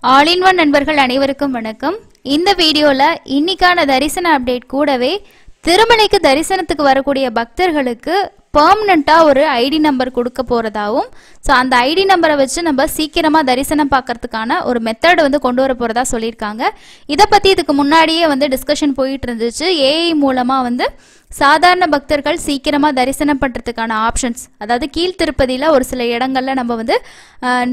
All in one நண்பர்கள் அனைவருக்கும் வணக்கம். இந்த வீடியோல இன்னைக்கான தரிசன அப்டேட் கூடவே திருமலைக்கு தரிசனத்துக்கு வரக்கூடிய பக்தர்களுக்கு பெர்மனண்டா ஒரு ஐடி நம்பர் கொடுக்க போறதாவும், ஸோ அந்த ஐடி நம்பரை வச்சு நம்ம சீக்கிரமா தரிசனம் பார்க்கறதுக்கான ஒரு மெத்தட் வந்து கொண்டு வர போறதா சொல்லியிருக்காங்க. இதை பத்தி இதுக்கு முன்னாடியே வந்து டிஸ்கஷன் போயிட்டு இருந்துச்சு. ஏஐ மூலமா வந்து சாதாரண பக்தர்கள் சீக்கிரமா தரிசனம் பண்றதுக்கான ஆப்ஷன்ஸ், அதாவது கீழ்த்திருப்பதியில ஒரு சில இடங்கள்ல நம்ம வந்து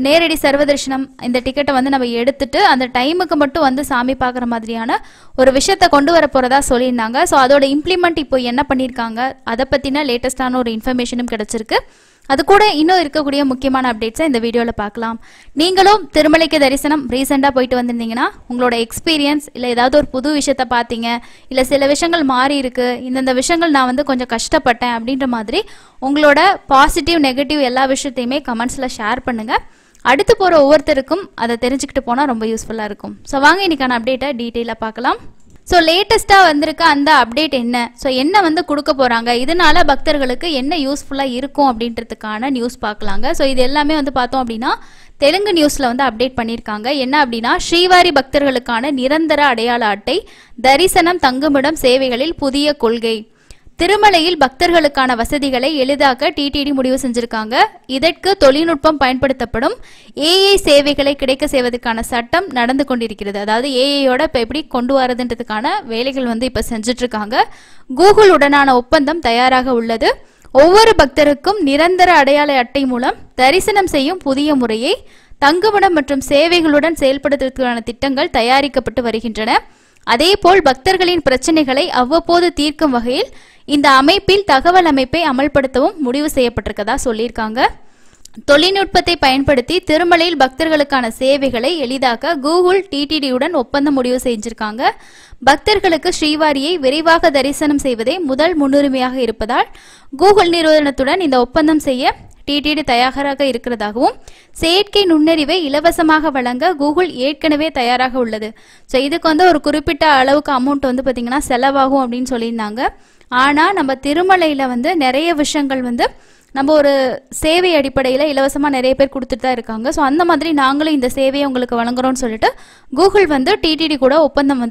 நேரடி சர்வதர்ஷனம் இந்த டிக்கெட்டை வந்து நம்ம எடுத்துட்டு அந்த டைமுக்கு மட்டும் வந்து சாமி பார்க்குற மாதிரியான ஒரு விஷயத்தை கொண்டு வர போறதா சொல்லியிருந்தாங்க. ஸோ அதோட இம்ப்ளிமெண்ட் இப்போ என்ன பண்ணியிருக்காங்க, அதை பத்தின லேட்டஸ்டான ஒரு இன்ஃபர்மேஷனும் கிடைச்சிருக்கு. அது கூட இன்னும் இருக்கக்கூடிய முக்கியமான அப்டேட்ஸை இந்த வீடியோவில் பார்க்கலாம். நீங்களும் திருமலைக்கு தரிசனம் ரீசெண்டாக போயிட்டு வந்திருந்தீங்கன்னா உங்களோட எக்ஸ்பீரியன்ஸ், இல்லை ஏதாவது ஒரு புது விஷயத்த பார்த்தீங்க, இல்லை சில விஷயங்கள் மாறி இருக்கு, இந்தந்த விஷயங்கள் நான் வந்து கொஞ்சம் கஷ்டப்பட்டேன் அப்படின்ற மாதிரி உங்களோட பாசிட்டிவ் நெகட்டிவ் எல்லா விஷயத்தையுமே கமெண்ட்ஸில் ஷேர் பண்ணுங்கள். அடுத்து போகிற ஒவ்வொருத்தருக்கும் அதை தெரிஞ்சுக்கிட்டு போனால் ரொம்ப யூஸ்ஃபுல்லாக இருக்கும். ஸோ வாங்க இன்னைக்கான அப்டேட்டை டீட்டெயிலாக பார்க்கலாம். ஸோ லேட்டஸ்ட்டாக வந்திருக்க அந்த அப்டேட் என்ன, ஸோ என்ன வந்து கொடுக்க போகிறாங்க, இதனால பக்தர்களுக்கு என்ன யூஸ்ஃபுல்லாக இருக்கும் அப்படின்றதுக்கான நியூஸ் பார்க்கலாங்க. ஸோ இது எல்லாமே வந்து பார்த்தோம் அப்படின்னா தெலுங்கு நியூஸில் வந்து அப்டேட் பண்ணியிருக்காங்க. என்ன அப்படின்னா, ஸ்ரீவாரி பக்தர்களுக்கான நிரந்தர அடையாள அட்டை, தரிசனம் தங்குமிடம் சேவைகளில் புதிய கொள்கை. திருமலையில் பக்தர்களுக்கான வசதிகளை எளிதாக்க டிடிடி முடிவு செஞ்சிருக்காங்க. இதற்கு தொழில்நுட்பம் பயன்படுத்தப்படும் ஏஐ சேவைகளை கிடைக்க செய்வதற்கான சட்டம் நடந்து கொண்டிருக்கிறது. அதாவது ஏஐயோட இப்போ எப்படி கொண்டு வரதுன்றதுக்கான வேலைகள் வந்து இப்போ செஞ்சுட்டு இருக்காங்க. கூகுள் உடனான ஒப்பந்தம் தயாராக உள்ளது. ஒவ்வொரு பக்தருக்கும் நிரந்தர அடையாள அட்டை மூலம் தரிசனம் செய்யும் புதிய முறையை தங்குமிடம் மற்றும் சேவைகளுடன் செயல்படுத்துவதற்கான திட்டங்கள் தயாரிக்கப்பட்டு வருகின்றன. அதேபோல் பக்தர்களின் பிரச்சனைகளை அவ்வப்போது தீர்க்கும் வகையில் இந்த அமைப்பில் தகவல் அமைப்பை அமல்படுத்தவும் முடிவு செய்யப்பட்டிருக்கதா சொல்லியிருக்காங்க. தொழில்நுட்பத்தை பயன்படுத்தி திருமலையில் பக்தர்களுக்கான சேவைகளை எளிதாக்க கூகுள் டிடிடியுடன் ஒப்பந்தம் முடிவு செஞ்சிருக்காங்க. பக்தர்களுக்கு ஸ்ரீவாரியை விரைவாக தரிசனம் செய்வதே முதல் முன்னுரிமையாக இருப்பதால் கூகுள் நிறுவனத்துடன் இந்த ஒப்பந்தம் செய்ய டிடிடி தயாராக இருக்கிறதாகவும், செயற்கை நுண்ணறிவை இலவசமாக வழங்க கூகுள் ஏற்கனவே தயாராக உள்ளது. ஸோ இதுக்கு வந்து ஒரு குறிப்பிட்ட அளவுக்கு அமௌண்ட் வந்து பார்த்தீங்கன்னா செலவாகும் அப்படின்னு சொல்லியிருந்தாங்க. ஆனால் நம்ம திருமலையில் வந்து நிறைய விஷயங்கள் வந்து நம்ம ஒரு சேவை அடிப்படையில் இலவசமாக நிறைய பேர் கொடுத்துட்டு தான் இருக்காங்க. ஸோ அந்த மாதிரி நாங்களும் இந்த சேவையை உங்களுக்கு வழங்குறோம்னு சொல்லிட்டு கூகுள் வந்து டிடிடி கூட ஒப்பந்தம்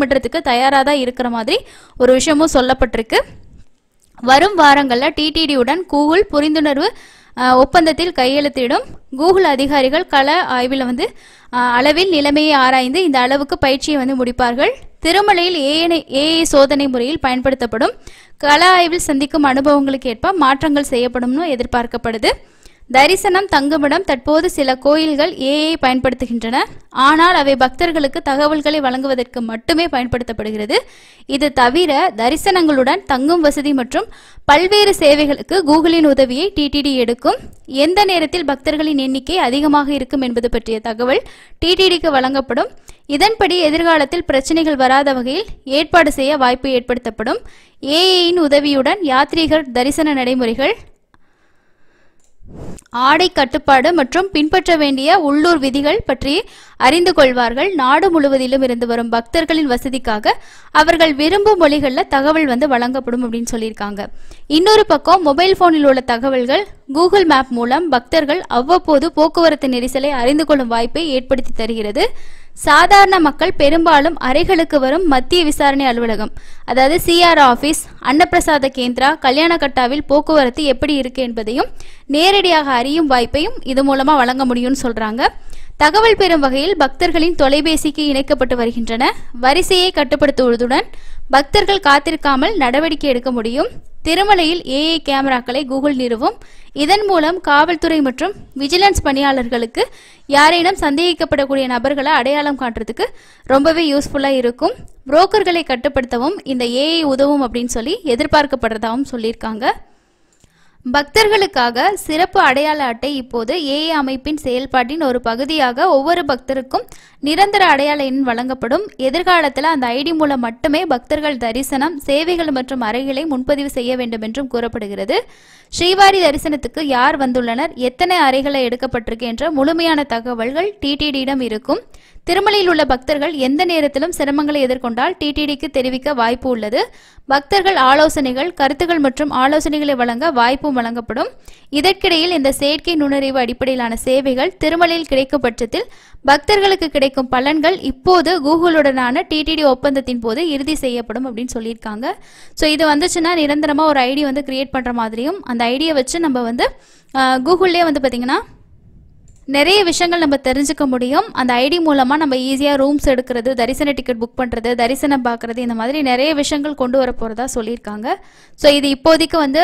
விடுறதுக்கு தயாராக தான் இருக்கிற மாதிரி ஒரு விஷயமும் சொல்லப்பட்டிருக்கு. வரும் வாரங்களில் டிடிடியுடன் கூகுள் புரிந்துணர்வு ஒப்பந்தத்தில் கையெழுத்திடும். கூகுள் அதிகாரிகள் கள ஆய்வில் வந்து அளவில் நிலைமையை ஆராய்ந்து இந்த அளவுக்கு பயிற்சியை வந்து முடிப்பார்கள். திருமலையில் ஏஐ சோதனை முறையில் பயன்படுத்தப்படும். கள ஆய்வில் சந்திக்கும் அனுபவங்களுக்கு ஏற்ப மாற்றங்கள் செய்யப்படும்னு எதிர்பார்க்கப்படுது. தரிசனம் தங்குமிடம் தற்போது சில கோயில்கள் ஏஐ பயன்படுத்துகின்றன. ஆனால் அவை பக்தர்களுக்கு தகவல்களை வழங்குவதற்கு மட்டுமே பயன்படுத்தப்படுகிறது. இது தவிர தரிசனங்களுடன் தங்கும் வசதி மற்றும் பல்வேறு சேவைகளுக்கு கூகுளின் உதவியை டிடிடி எடுக்கும். எந்த நேரத்தில் பக்தர்களின் எண்ணிக்கை அதிகமாக இருக்கும் என்பது பற்றிய தகவல் டிடிடிக்கு வழங்கப்படும். இதன்படி எதிர்காலத்தில் பிரச்சனைகள் வராத வகையில் ஏற்பாடு செய்ய வாய்ப்பு ஏற்படுத்தப்படும். ஏஐயின் உதவியுடன் யாத்ரீகர் தரிசன நடைமுறைகள், ஆடை கட்டுப்பாடு மற்றும் பின்பற்ற வேண்டிய உள்ளூர் விதிகள் பற்றி அறிந்து கொள்வார்கள். நாடு முழுவதிலும் இருந்து வரும் பக்தர்களின் வசதிக்காக அவர்கள் விரும்பும் மொழிகளில் தகவல் வந்து வழங்கப்படும் அப்படின்னு சொல்லியிருக்காங்க. இன்னொரு பக்கம் மொபைல் போனில் உள்ள தகவல்கள் கூகுள் மேப் மூலம் பக்தர்கள் அவ்வப்போது போக்குவரத்து நெரிசலை அறிந்து கொள்ளும் வாய்ப்பை ஏற்படுத்தி தருகிறது. சாதாரண மக்கள் பெரும்பாலும் அறைகளுக்கு வரும் மத்திய விசாரணை அலுவலகம், அதாவது சிஆர் ஆபீஸ், அன்னப்பிரசாத கேந்திரா, கல்யாணகட்டாவில் போக்குவரத்து எப்படி இருக்கு என்பதையும் நேரடியாக அறியும் வாய்ப்பையும் இது மூலமா வழங்க முடியும்னு சொல்றாங்க. தகவல் பெறும் வகையில் பக்தர்களின் தொலைபேசிக்கு இணைக்கப்பட்டு வருகின்றன. வரிசையை கட்டுப்படுத்துவதுடன் பக்தர்கள் காத்திருக்காமல் நடவடிக்கை எடுக்க முடியும். திருமலையில் ஏஐ கேமராக்களை கூகுள் நிறுவும். இதன் மூலம் காவல்துறை மற்றும் விஜிலன்ஸ் பணியாளர்களுக்கு யாரேனும் சந்தேகிக்கப்படக்கூடிய நபர்களை அடையாளம் காட்டுறதுக்கு ரொம்பவே யூஸ்ஃபுல்லாக இருக்கும். புரோக்கர்களை கட்டுப்படுத்தவும் இந்த ஏஐ உதவும் அப்படின்னு சொல்லி எதிர்பார்க்கப்படுறதாகவும் சொல்லியிருக்காங்க. பக்தர்களுக்காக சிறப்பு அடையாள அட்டை இப்போது ஏஐ அமைப்பின் செயல்பாட்டின் ஒரு பகுதியாக ஒவ்வொரு பக்தருக்கும் நிரந்தர அடையாள எண் வழங்கப்படும். எதிர்காலத்தில் அந்த ஐடி மூலம் மட்டுமே பக்தர்கள் தரிசனம், சேவைகள் மற்றும் அறைகளை முன்பதிவு செய்ய வேண்டும் என்றும் கூறப்படுகிறது. ஸ்ரீவாரி தரிசனத்துக்கு யார் வந்துள்ளனர், எத்தனை அறைகளை எடுக்கப்பட்டிருக்கு என்ற முழுமையான தகவல்கள் டிடிடியிடம் இருக்கும். திருமலையில் உள்ள பக்தர்கள் எந்த நேரத்திலும் சிரமங்களை எதிர்கொண்டால் டிடிடிக்கு தெரிவிக்க வாய்ப்பு உள்ளது. பக்தர்கள் ஆலோசனைகள், கருத்துகள் மற்றும் ஆலோசனைகளை வழங்க வாய்ப்பும் வழங்கப்படும். இதற்கிடையில் இந்த செயற்கை நுண்ணறிவு அடிப்படையிலான சேவைகள் திருமலையில் கிடைக்கும் பட்சத்தில் பக்தர்களுக்கு கிடைக்கும் பலன்கள் இப்போது கூகுளுடனான டிடிடி ஒப்பந்தத்தின் போது இறுதி செய்யப்படும் அப்படின்னு சொல்லியிருக்காங்க. ஸோ இது வந்துச்சுன்னா நிரந்தரமாக ஒரு ஐடி வந்து கிரியேட் பண்ணுற மாதிரியும், அந்த ஐடியை வச்சு நம்ம வந்து கூகுள்லேயே வந்து பார்த்திங்கன்னா நிறைய விஷயங்கள் நம்ம தெரிஞ்சுக்க முடியும். அந்த ஐடி மூலமாக நம்ம ஈஸியாக ரூம்ஸ் எடுக்கிறது, தரிசன டிக்கெட் புக் பண்ணுறது, தரிசனம் பார்க்குறது, இந்த மாதிரி நிறைய விஷயங்கள் கொண்டு வர போகிறதா சொல்லியிருக்காங்க. ஸோ இது இப்போதைக்கு வந்து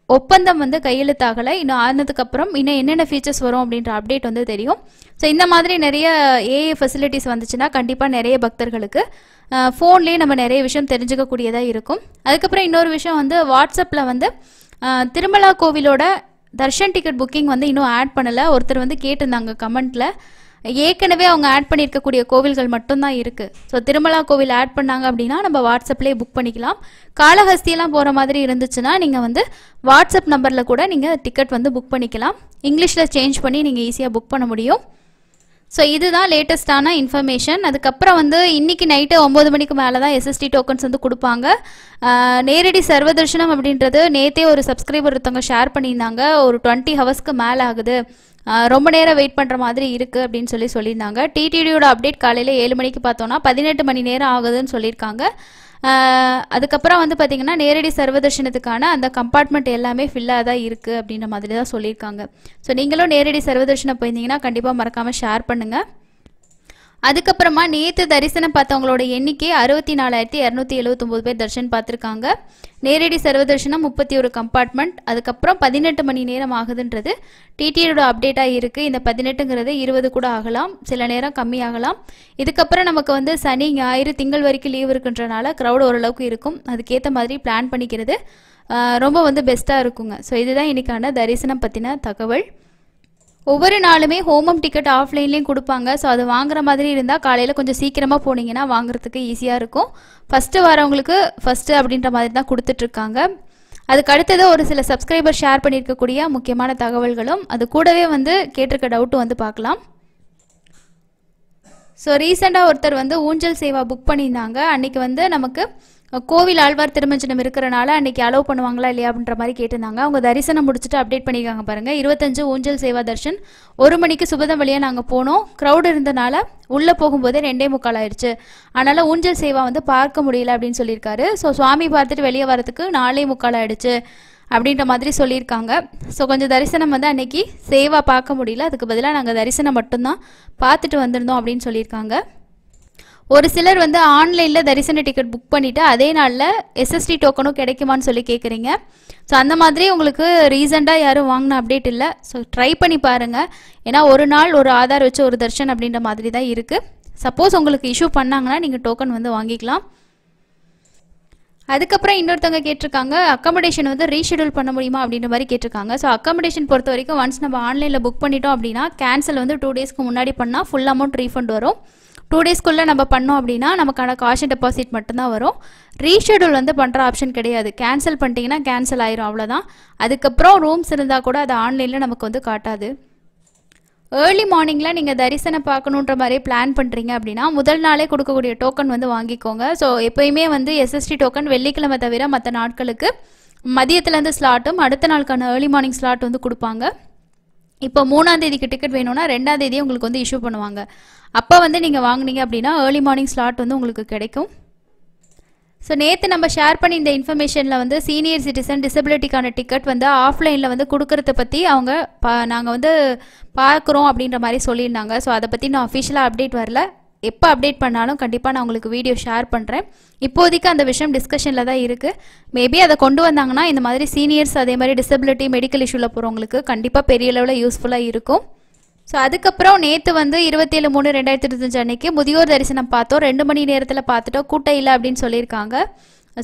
ஒப்பந்தம் வந்து கையெழுத்தாகலை. இன்னும் ஆனதுக்கப்புறம் இன்னும் என்னென்ன ஃபீச்சர்ஸ் வரும் அப்படின்ற அப்டேட் வந்து தெரியும். ஸோ இந்த மாதிரி நிறைய ஏஐ ஃபெசிலிட்டிஸ் வந்துச்சுன்னா கண்டிப்பாக நிறைய பக்தர்களுக்கு ஃபோன்லேயே நம்ம நிறைய விஷயம் தெரிஞ்சுக்கக்கூடியதாக இருக்கும். அதுக்கப்புறம் இன்னொரு விஷயம் வந்து வாட்ஸ்அப்பில் வந்து திருமலா கோவிலோட தர்ஷன் டிக்கெட் புக்கிங் வந்து இன்னும் ஆட் பண்ணலை. ஒருத்தர் வந்து கேட்டிருந்தாங்க கமெண்ட்டில். ஏற்கனவே அவங்க ஆட் பண்ணியிருக்கக்கூடிய கோவில்கள் மட்டும்தான் இருக்குது. ஸோ திருமலா கோவில் ஆட் பண்ணாங்க அப்படின்னா நம்ம வாட்ஸ்அப்லேயே புக் பண்ணிக்கலாம். காளஹஸ்தியெல்லாம் போகிற மாதிரி இருந்துச்சுன்னா நீங்கள் வந்து வாட்ஸ்அப் நம்பரில் கூட நீங்கள் டிக்கெட் வந்து புக் பண்ணிக்கலாம். இங்கிலீஷில் சேஞ்ச் பண்ணி நீங்கள் ஈஸியாக புக் பண்ண முடியும். ஸோ இதுதான் லேட்டஸ்டான இன்ஃபர்மேஷன். அதுக்கப்புறம் வந்து இன்றைக்கி நைட்டு 9 மணிக்கு மேலே தான் எஸ்எஸ்டி டோக்கன்ஸ் வந்து கொடுப்பாங்க. நேரடி சர்வதர்ஷனம் அப்படின்றது நேற்றே ஒரு சப்ஸ்கிரைபர் ஒருத்தவங்க ஷேர் பண்ணியிருந்தாங்க. ஒரு 20 ஹவர்ஸ்க்கு மேலே ஆகுது, ரொம்ப நேரம் வெயிட் பண்ணுற மாதிரி இருக்குது அப்படின்னு சொல்லியிருந்தாங்க. டிடிடியோட அப்டேட் காலையில் 7 மணிக்கு பார்த்தோன்னா 18 மணி நேரம் ஆகுதுன்னு சொல்லியிருக்காங்க. அதுக்கப்புறம் வந்து பார்த்திங்கன்னா நேரடி சர்வதர்ஷனத்துக்கான அந்த கம்பார்ட்மெண்ட் எல்லாமே ஃபில்லாக தான் இருக்குது அப்படின்ற மாதிரி தான் சொல்லியிருக்காங்க. ஸோ நீங்களும் நேரடி சர்வதர்ஷனம் போயிருந்தீங்கன்னா கண்டிப்பாக மறக்காமல் ஷேர் பண்ணுங்கள். அதுக்கப்புறமா நேற்று தரிசனம் பார்த்தவங்களோட எண்ணிக்கை 64,279 பேர் தரிசனம் பார்த்துருக்காங்க. நேரடி சர்வதர்ஷனம் 31 கம்பார்ட்மெண்ட். அதுக்கப்புறம் 18 மணி நேரம் ஆகுதுன்றது டிடியோட அப்டேட்டாக இருக்குது. இந்த 18ங்கிறது 20 கூட ஆகலாம், சில நேரம் கம்மியாகலாம். இதுக்கப்புறம் நமக்கு வந்து சனி, ஞாயிறு, திங்கள் வரைக்கும் லீவ் இருக்குன்றனால க்ரௌட் ஓரளவுக்கு இருக்கும். அதுக்கேற்ற மாதிரி பிளான் பண்ணிக்கிறது ரொம்ப வந்து பெஸ்ட்டாக இருக்குங்க. ஸோ இதுதான் இன்றைக்கான தரிசனம் பற்றின தகவல். ஒவ்வொரு நாளுமே ஹோமம் டிக்கெட் ஆஃப்லைன்லேயும் கொடுப்பாங்க. ஸோ அது வாங்குற மாதிரி இருந்தால் காலையில் கொஞ்சம் சீக்கிரமாக போனீங்கன்னா வாங்குறதுக்கு ஈஸியாக இருக்கும். ஃபஸ்ட்டு வரவங்களுக்கு ஃபஸ்ட்டு அப்படின்ற மாதிரி தான் கொடுத்துட்ருக்காங்க. அதுக்கு அடுத்தது ஒரு சில சப்ஸ்கிரைபர் ஷேர் பண்ணியிருக்கக்கூடிய முக்கியமான தகவல்களும் அது கூடவே வந்து கேட்டிருக்க டவுட்டும் வந்து பார்க்கலாம். ஸோ ரீசெண்டாக ஒருத்தர் வந்து ஊஞ்சல் சேவா புக் பண்ணியிருந்தாங்க. அன்றைக்கி வந்து நமக்கு கோவில் ஆழ்வார் திருமஞ்சனம் இருக்கிறனால அன்றைக்கி அலோவ் பண்ணுவாங்களா இல்லையா அப்படின்ற மாதிரி கேட்டிருந்தாங்க. அவங்க தரிசனம் முடிச்சுட்டு அப்டேட் பண்ணியிருக்காங்க பாருங்கள். 25 ஊஞ்சல் சேவா தர்ஷன் 1 மணிக்கு சுபதம் வழியாக நாங்கள் போனோம். க்ரௌட் இருந்தனால உள்ளே போகும்போதே 2:45 ஆயிடுச்சு. அதனால் ஊஞ்சல் சேவா வந்து பார்க்க முடியல அப்படின்னு சொல்லியிருக்காரு. ஸோ சுவாமி பார்த்துட்டு வெளியே வரதுக்கு 4:45 ஆயிடுச்சு அப்படின்ற மாதிரி சொல்லியிருக்காங்க. ஸோ கொஞ்சம் தரிசனம் வந்து அன்னைக்கு சேவா பார்க்க முடியல, அதுக்கு பதிலாக நாங்கள் தரிசனம் மட்டும்தான் பார்த்துட்டு வந்திருந்தோம் அப்படின்னு சொல்லியிருக்காங்க. ஒரு சிலர் வந்து ஆன்லைனில் தரிசன டிக்கெட் புக் பண்ணிவிட்டு அதே நாளில் எஸ்எஸ்டி டோக்கனும் கிடைக்குமான்னு சொல்லி கேட்குறீங்க. ஸோ அந்த மாதிரி உங்களுக்கு ரீசெண்டாக யாரும் வாங்கின அப்டேட் இல்லை. ஸோ ட்ரை பண்ணி பாருங்கள். ஏன்னா ஒரு நாள் ஒரு ஆதார் வச்சு ஒரு தர்ஷன் அப்படின்ற மாதிரி தான் இருக்குது. சப்போஸ் உங்களுக்கு இஷ்யூ பண்ணாங்கன்னா நீங்கள் டோக்கன் வந்து வாங்கிக்கலாம். அதுக்கப்புறம் இன்னொருத்தவங்க கேட்டிருக்காங்க அக்காமடேஷன் வந்து ரீஷெடியூல் பண்ண முடியுமா அப்படின்ற மாதிரி கேட்டிருக்காங்க. ஸோ அக்காமடேஷன் பொறுத்த வரைக்கும் ஒன்ஸ் நம்ம ஆன்லைனில் புக் பண்ணிட்டோம் அப்படின்னா கேன்சல் வந்து 2 டேஸ்க்கு முன்னாடி பண்ணால் ஃபுல் அமௌண்ட் ரீஃபண்ட் வரும். 2 டேஸ்க்குள்ளே நம்ம பண்ணோம் அப்படின்னா நமக்கான காஷன் டெபாசிட் மட்டும்தான் வரும். ரீஷெடியூல் வந்து பண்ணுற ஆப்ஷன் கிடையாது. கேன்சல் பண்ணிட்டீங்கன்னா கேன்சல் ஆயிரும், அவ்வளோதான். அதுக்கப்புறம் ரூம்ஸ் இருந்தால் கூட அது ஆன்லைனில் நமக்கு வந்து காட்டாது. ஏர்லி மார்னிங்கில் நீங்கள் தரிசனம் பார்க்கணுன்ற மாதிரி பிளான் பண்ணுறீங்க அப்படின்னா முதல் நாளே கொடுக்கக்கூடிய டோக்கன் வந்து வாங்கிக்கோங்க. ஸோ எப்போயுமே வந்து எஸ்எஸ்டி டோக்கன் வெள்ளிக்கிழமை தவிர மற்ற நாட்களுக்கு மதியத்துலேருந்து ஸ்லாட்டும் அடுத்த நாளுக்கான ஏர்லி மார்னிங் ஸ்லாட் வந்து கொடுப்பாங்க. இப்போ 3ஆம் தேதிக்கு டிக்கெட் வேணும்னா 2ஆம் தேதியே உங்களுக்கு வந்து இஷ்யூ பண்ணுவாங்க. அப்போ வந்து நீங்கள் வாங்கினீங்க அப்படின்னா ஏர்லி மார்னிங் ஸ்லாட் வந்து உங்களுக்கு கிடைக்கும். ஸோ நேற்று நம்ம ஷேர் பண்ணி இந்த இன்ஃபர்மேஷனில் வந்து சீனியர் சிட்டிசன் டிசபிலிட்டிக்கான டிக்கெட் வந்து ஆஃப்லைனில் வந்து கொடுக்கறத பற்றி அவங்க நாங்கள் வந்து பார்க்குறோம் அப்படின்ற மாதிரி சொல்லியிருந்தாங்க. ஸோ அதை பற்றி நான் அஃபிஷியலாக அப்டேட் வரல. எப்போ அப்டேட் பண்ணாலும் கண்டிப்பாக நான் உங்களுக்கு வீடியோ ஷேர் பண்ணுறேன். இப்போதைக்கு அந்த விஷயம் டிஸ்கஷனில் தான் இருக்குது. மேபி அதை கொண்டு வந்தாங்கன்னா இந்த மாதிரி சீனியர்ஸ் அதே மாதிரி டிசபிலிட்டி மெடிக்கல் இஷ்யூவில் போகிறவங்களுக்கு கண்டிப்பாக பெரிய லெவலில் யூஸ்ஃபுல்லாக இருக்கும். ஸோ அதுக்கப்புறம் நேற்று வந்து 27/3/2025 அன்னைக்கு முதியோர் தரிசனம் பார்த்தோம். 2 மணி நேரத்தில் பார்த்துட்டோம், கூட்டம் இல்லை அப்படின்னு சொல்லியிருக்காங்க.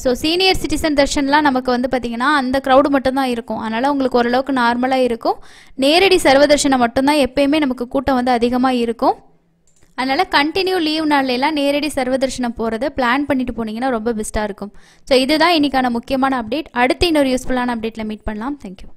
ஸோ சீனியர் சிட்டிசன் தர்ஷன்லாம் நமக்கு வந்து பார்த்திங்கன்னா அந்த க்ரௌடு மட்டும்தான் இருக்கும். அதனால் உங்களுக்கு ஓரளவுக்கு நார்மலாக இருக்கும். நேரடி சர்வதர்ஷனம் மட்டும்தான் எப்பயுமே நமக்கு கூட்டம் வந்து அதிகமாக இருக்கும். அதனால் கண்டினியூ லீவ் நாள்லாம் நேரடி சர்வதர்ஷனம் போகிறத பிளான் பண்ணிட்டு போனீங்கன்னா ரொம்ப பெஸ்ட்டாக இருக்கும். ஸோ இதுதான் இன்றைக்கான முக்கியமான அப்டேட். அடுத்து இன்னொரு யூஸ்ஃபுல்லான அப்டேட்டில் மீட் பண்ணலாம். தேங்க்யூ.